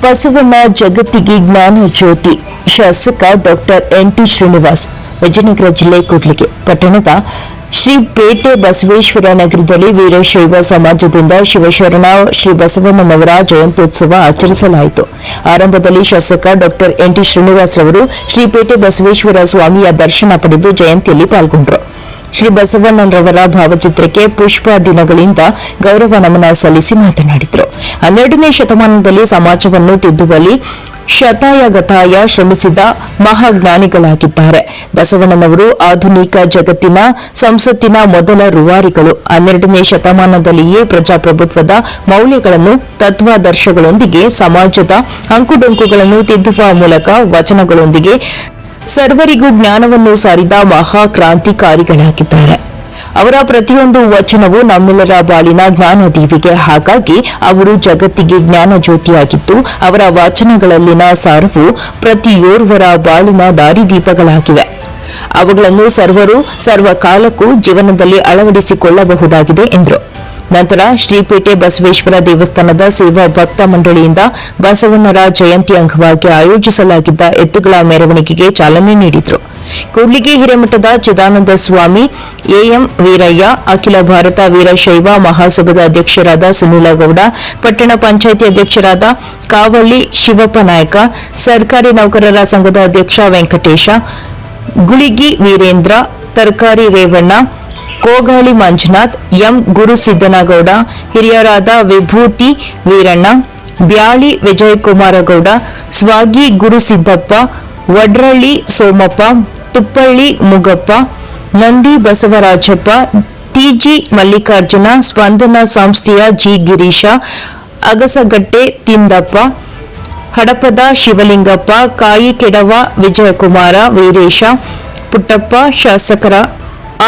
ಬಸವಣ್ಣ ಜಗತ್ತಿಗೆ ಜ್ಞಾನ ಜ್ಯೋತಿ. ಶಾಸಕ ಡಾಕ್ಟರ್ ಎನ್.ಟಿ. ಶ್ರೀನಿವಾಸ್. ವಿಜಯನಗರ ಜಿಲ್ಲೆ ಕೂಡ್ಲಿಗಿ ಪಟ್ಟಣದ ಶ್ರೀ ಪೇಟೆ ಬಸವೇಶ್ವರ ನಗರದಲ್ಲಿ ವೀರಶೈವ ಸಮಾಜದಿಂದ ಶಿವಶರಣ ಶ್ರೀ ಬಸವಣ್ಣನವರ ಜಯಂತ್ಯೋತ್ಸವ ಆಚರಿಸಲಾಯಿತು. ಆರಂಭದಲ್ಲಿ ಶಾಸಕ ಡಾಕ್ಟರ್ ಎನ್.ಟಿ. ಶ್ರೀನಿವಾಸ್ ಅವರು ಶ್ರೀ ಪೇಟೆ ಬಸವೇಶ್ವರ ಸ್ವಾಮಿಯ ದರ್ಶನ ಪಡೆದು ಜಯಂತಿಯಲ್ಲಿ ಪಾಲ್ಗೊಂಡರು. ಶ್ರೀ ಬಸವಣ್ಣನವರ ಭಾವಚಿತ್ರಕ್ಕೆ ಪುಷ್ಪ ದಿನಗಳಿಂದ ಗೌರವ ನಮನ ಸಲ್ಲಿಸಿ ಮಾತನಾಡಿದರು. 12ನೇ ಶತಮಾನದಲ್ಲಿ ಸಮಾಜವನ್ನು ತಿದ್ದುವಲ್ಲಿ ಶತಾಯಗತಾಯ ಶ್ರಮಿಸಿದ ಮಹಾಜ್ಞಾನಿಗಳಾಗಿದ್ದಾರೆ. ಬಸವಣ್ಣನವರು ಆಧುನಿಕ ಜಗತ್ತಿನ ಸಂಸತ್ತಿನ ಮೊದಲ ರೂವಾರಿಗಳು. 12ನೇ ಶತಮಾನದಲ್ಲಿಯೇ ಪ್ರಜಾಪ್ರಭುತ್ವದ ಮೌಲ್ಯಗಳನ್ನು ತತ್ವಾದರ್ಶಗಳೊಂದಿಗೆ ಸಮಾಜದ ಅಂಕುಡೊಂಕುಗಳನ್ನು ತಿದ್ದುವ ಮೂಲಕ ವಚನಗಳೊಂದಿಗೆ ಸರ್ವರಿಗೂ ಜ್ಞಾನವನ್ನು ಸಾರಿದ ಮಹಾಕ್ರಾಂತಿಕಾರಿಗಳಾಗಿದ್ದಾರೆ. ಅವರ ಪ್ರತಿಯೊಂದು ವಚನವು ನಮ್ಮೆಲ್ಲರ ಬಾಳಿನ ಜ್ಞಾನ ದೀವಿಗೆ. ಹಾಗಾಗಿ ಅವರು ಜಗತ್ತಿಗೆ ಜ್ಞಾನ ಜ್ಯೋತಿಯಾಗಿದ್ದು, ಅವರ ವಚನಗಳಲ್ಲಿನ ಸಾರವು ಪ್ರತಿಯೋರ್ವರ ಬಾಳಿನ ದಾರಿದೀಪಗಳಾಗಿವೆ. ಅವುಗಳನ್ನು ಸರ್ವರು ಸರ್ವಕಾಲಕ್ಕೂ ಜೀವನದಲ್ಲಿ ಅಳವಡಿಸಿಕೊಳ್ಳಬಹುದಾಗಿದೆ ಎಂದರು. ನಂತರ ಶ್ರೀಪೇಟೆ ಬಸವೇಶ್ವರ ದೇವಸ್ಥಾನದ ಸೇವಾ ಭಕ್ತ ಮಂಡಳಿಯಿಂದ ಬಸವಣ್ಣರ ಜಯಂತಿ ಅಂಗವಾಗಿ ಆಯೋಜಿಸಲಾಗಿದ್ದ ಎತ್ತುಗಳ ಮೆರವಣಿಗೆಗೆ ಚಾಲನೆ ನೀಡಿದರು. ಕೂಡ್ಲಿಗಿ ಹಿರೇಮಠದ ಚಿದಾನಂದ ಸ್ವಾಮಿ, ಎಎಂ ವೀರಯ್ಯ, ಅಖಿಲ ಭಾರತ ವೀರಶೈವ ಮಹಾಸಭಾದ ಅಧ್ಯಕ್ಷರಾದ ಸುನೀಲಗೌಡ, ಪಟ್ಟಣ ಪಂಚಾಯಿತಿ ಅಧ್ಯಕ್ಷರಾದ ಕಾವಳ್ಳಿ ಶಿವಪ್ಪ ನಾಯಕ, ಸರ್ಕಾರಿ ನೌಕರರ ಸಂಘದ ಅಧ್ಯಕ್ಷ ವೆಂಕಟೇಶ, ಗುಳಿಗಿ ವೀರೇಂದ್ರ, ತರಕಾರಿ ರೇವಣ್ಣ, ಕೋಗಾಳಿ ಮಂಜುನಾಥ್, ಎಂ ಗುರುಸಿದ್ದನಗೌಡ, ಹಿರಿಯರಾದ ವಿಭೂತಿ ವೀರಣ್ಣ, ಬ್ಯಾಳಿ ವಿಜಯಕುಮಾರಗೌಡ, ಸ್ವಾಗಿ ಗುರುಸಿದ್ದಪ್ಪ, ವಡ್ರಳ್ಳಿ ಸೋಮಪ್ಪ, ತುಪ್ಪಳ್ಳಿ ಮುಗಪ್ಪ, ನಂದಿ ಬಸವರಾಜಪ್ಪ, ಟಿಜಿ ಮಲ್ಲಿಕಾರ್ಜುನ, ಸ್ಪಂದನ ಸಂಸ್ಥೆಯ ಜಿ ಗಿರೀಶ, ಅಗಸಗಟ್ಟೆ ತಿಂದಪ್ಪ, ಹಡಪದ ಶಿವಲಿಂಗಪ್ಪ, ಕಾಯಿ ಕೆಡವ ವಿಜಯಕುಮಾರ, ವೀರೇಶ, ಪುಟ್ಟಪ್ಪ, ಶಾಸಕರ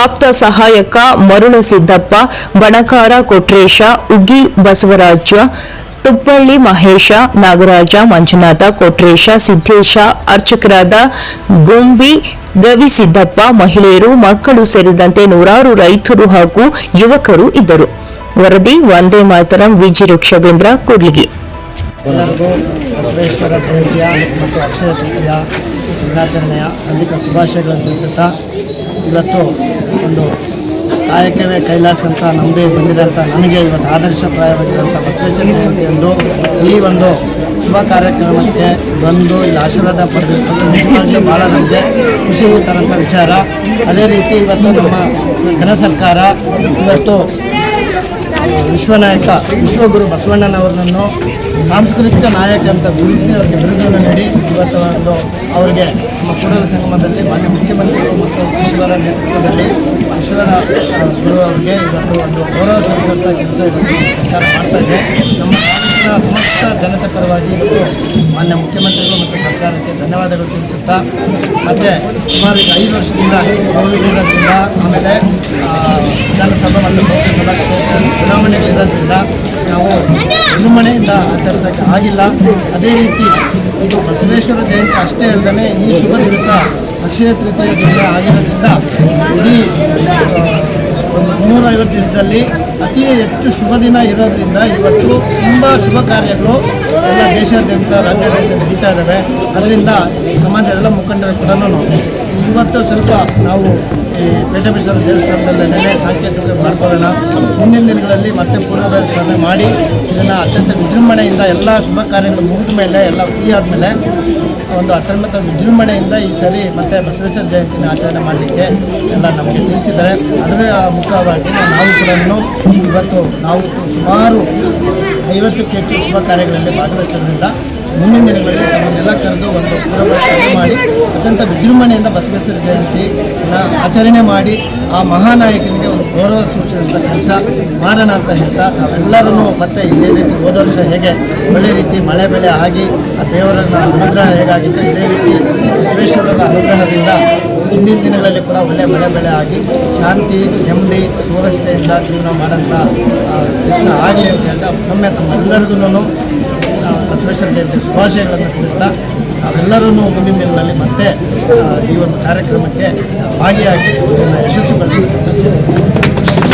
ಆಪ್ತ ಸಹಾಯಕ ಮರುಳಸಿದ್ದಪ್ಪ, ಬಣಕಾರ ಕೊಟ್ರೇಶ, ಉಗಿ ಬಸವರಾಜ, ತುಪ್ಪಳ್ಳಿ ಮಹೇಶ, ನಾಗರಾಜ, ಮಂಜುನಾಥ, ಕೊಟ್ರೇಶ, ಸಿದ್ದೇಶ, ಅರ್ಚಕರಾದ ಗೊಂಬಿ ಗವಿಸಿದ್ದಪ್ಪ, ಮಹಿಳೆಯರು, ಮಕ್ಕಳು ಸೇರಿದಂತೆ ನೂರಾರು ರೈತರು ಹಾಗೂ ಯುವಕರು ಇದ್ದರು. ವರದಿ ವಂದೇ ಮಾತರಂ. ವಿಜಿ ವೃಕ್ಷಬೇಂದ್ರ, ಕೂಡ್ಲಿಗಿ. ಎಲ್ಲರಿಗೂ ಬಸವೇಶ್ವರ ಜಯಂತಿಯ ಮತ್ತು ಅಕ್ಷಯ ತೃತೀಯ ದಿನಾಚರಣೆಯ ಅಧಿಕ ಶುಭಾಶಯಗಳನ್ನು ತಿಳಿಸುತ್ತಾ, ಇವತ್ತು ಒಂದು ಕಾಯಕವೇ ಕೈಲಾಸ ಅಂತ ನಂಬಿ ಬಂದಿರೋಂಥ ನನಗೆ ಇವತ್ತು ಆದರ್ಶಪ್ರಾಯವಾಗಿರುವಂಥ ಬಸವೇಶ್ವರ ಜಯಂತಿಯಂದು ಈ ಒಂದು ಶುಭ ಕಾರ್ಯಕ್ರಮಕ್ಕೆ ಬಂದು ಇಲ್ಲಿ ಆಶೀರ್ವಾದ ಪಡೆದಿರ್ತಕ್ಕಂಥ ನಿಜವಾಗ್ಲೂ ಭಾಳ ನಮಗೆ ಖುಷಿ ತರಂಥ ವಿಚಾರ. ಅದೇ ರೀತಿ ಇವತ್ತು ನಮ್ಮ ಘನ ಸರ್ಕಾರ ಇವತ್ತು ವಿಶ್ವನಾಯಕ ವಿಶ್ವಗುರು ಬಸವಣ್ಣನವರನ್ನು ಸಾಂಸ್ಕೃತಿಕ ನಾಯಕ ಅಂತ ಗುರುತಿಸಿ ಅವರಿಗೆ ಬಿರುದನ್ನು ನೀಡಿ ಇವತ್ತು ಒಂದು ಅವರಿಗೆ ನಮ್ಮ ಕೂಡಲ ಸಂಗಮದಲ್ಲಿ ಮಾನ್ಯ ಮುಖ್ಯಮಂತ್ರಿಗಳು ಮತ್ತು ಸಚಿವರ ನೇತೃತ್ವದಲ್ಲಿ ಈಶ್ವರ ಗುರು ಅವರಿಗೆ ಇವತ್ತು ಒಂದು ಗೌರವ ಸಲ್ಲಿಸುವಂಥ ಕೆಲಸ ಇವತ್ತು ಸರ್ಕಾರ ಮಾಡ್ತಾ ಇದೆ. ನಮ್ಮ ತಾಲೂಕಿನ ಸಮಸ್ತ ಜನತೆ ಪರವಾಗಿ ಇವತ್ತು ಮಾನ್ಯ ಮುಖ್ಯಮಂತ್ರಿಗಳು ಮತ್ತು ಸರ್ಕಾರಕ್ಕೆ ಧನ್ಯವಾದಗಳು ತಿಳಿಸುತ್ತಾ, ಮತ್ತು ಸುಮಾರು 5 ವರ್ಷದಿಂದ ಕೋವಿಡ್ ಇರೋದ್ರಿಂದ, ಆಮೇಲೆ ವಿಧಾನಸಭಾ ಮತ್ತು ಲೋಕಸಭಾ ಚುನಾವಣೆಗಳಿರೋದ್ರಿಂದ ನಾವು ವಿಜೃಂಭಣೆಯಿಂದ ಆಚರಿಸೋಕ್ಕೆ ಆಗಿಲ್ಲ. ಅದೇ ರೀತಿ ಇದು ಬಸವೇಶ್ವರ ಜಯಂತಿ ಅಷ್ಟೇ ಅಲ್ಲದೆ ಈ ಶುಭ ದಿವಸ ಅಕ್ಷಯ ತೃತೀಯ ದಿನ ಆಗಿರೋದ್ರಿಂದ ಇಡೀ ಒಂದು 350 ದಿವಸದಲ್ಲಿ ಅತಿ ಹೆಚ್ಚು ಶುಭ ದಿನ ಇರೋದ್ರಿಂದ ಇವತ್ತು ತುಂಬ ಶುಭ ಕಾರ್ಯಗಳು ಎಲ್ಲ ದೇಶಾದ್ಯಂತ ರಾಜ್ಯಾದ್ಯಂತ ನಡೀತಾ ಇದ್ದಾವೆ. ಅದರಿಂದ ಸಮಾಜದ ಎಲ್ಲ ಮುಖಂಡರು ಕೂಡ ಇವತ್ತು ಸ್ವಲ್ಪ ನಾವು ಈ ಪೇಟೆ ಬಸವೇಶ್ವರ ದೇವಸ್ಥಾನದಲ್ಲಿ ನೆನೆ ಸಾಂಕೇತಿಕ ಮಾಡ್ಕೊಳ್ಳೋಣ. ಮುಂದಿನ ದಿನಗಳಲ್ಲಿ ಮತ್ತೆ ಪೂರ್ವಭಾವಿ ಮಾಡಿ ಇದನ್ನು ಅತ್ಯಂತ ವಿಜೃಂಭಣೆಯಿಂದ ಎಲ್ಲ ಶುಭ ಕಾರ್ಯಗಳು ಮುಗಿದ ಮೇಲೆ ಎಲ್ಲ ಫ್ರೀ ಆದಮೇಲೆ ಒಂದು ಅತ್ಯಂತ ವಿಜೃಂಭಣೆಯಿಂದ ಈ ಸರಿ ಮತ್ತೆ ಬಸವೇಶ್ವರ ಜಯಂತಿನ ಆಚರಣೆ ಮಾಡಲಿಕ್ಕೆ ಎಲ್ಲ ನಮಗೆ ತಿಳಿಸಿದ್ದಾರೆ. ಅದುವೇ ಮುಖ್ಯವಾಗಿ ನಾವು ಕೂಡ ಇವತ್ತು ನಾವು ಸುಮಾರು 50ಕ್ಕೂ ಹೆಚ್ಚು ಶುಭ ಕಾರ್ಯಗಳಲ್ಲಿ ಭಾಗವಹಿಸೋದ್ರಿಂದ ಮುಂದಿನ ದಿನಗಳಲ್ಲಿ ತಮ್ಮನ್ನೆಲ್ಲ ಕರೆದು ಒಂದು ಪೂರ್ವಭಾವಿ ಮಾಡಿ ಅತ್ಯಂತ ವಿಜೃಂಭಣೆಯಿಂದ ಬಸವೇಶ್ವರ ಜಯಂತಿನ ಆಚರಣೆ ಮಾಡಿ ಆ ಮಹಾನಾಯಕನಿಗೆ ಒಂದು ಗೌರವ ಸೂಚಿಸುವಂಥ ಕೆಲಸ ಮಾಡೋಣ ಅಂತ ಹೇಳ್ತಾ, ನಾವೆಲ್ಲರೂ ಮತ್ತೆ ಇದೇ ರೀತಿ ಹೋದ ವರ್ಷ ಹೇಗೆ ಒಳ್ಳೆ ರೀತಿ ಮಳೆ ಬೆಳೆ ಆಗಿ ಆ ದೇವರ ಅನುಗ್ರಹ ಹೇಗಾಗಿತ್ತು, ಇದೇ ರೀತಿ ಬಸವೇಶ್ವರರ ಅನುಗ್ರಹದಿಂದ ಮುಂದಿನ ದಿನಗಳಲ್ಲಿ ಕೂಡ ಒಳ್ಳೆ ಮಳೆ ಬೆಳೆ ಆಗಿ ಶಾಂತಿ ನೆಮ್ಮದಿ ಸುರಕ್ಷತೆಯಿಂದ ಜೀವನ ಮಾಡೋಂಥ ಕೆಲಸ ಆಗಲಿ ಅಂತ ಹೇಳ್ತಾ ಒಮ್ಮೆ ತಮ್ಮೆಲ್ಲರಿಗೂ ಬಸವೇಶ್ವರ ಜಯಂತಿ ಶುಭಾಶಯಗಳನ್ನು ತಿಳಿಸ್ತಾ, ನಾವೆಲ್ಲರೂ ಮುಂದಿನ ದಿನಗಳಲ್ಲಿ ಮತ್ತೆ ಈ ಒಂದು ಕಾರ್ಯಕ್ರಮಕ್ಕೆ ಭಾಗಿಯಾಗಿ ಯಶಸ್ವಿಗೊಳಿಸಬೇಕು.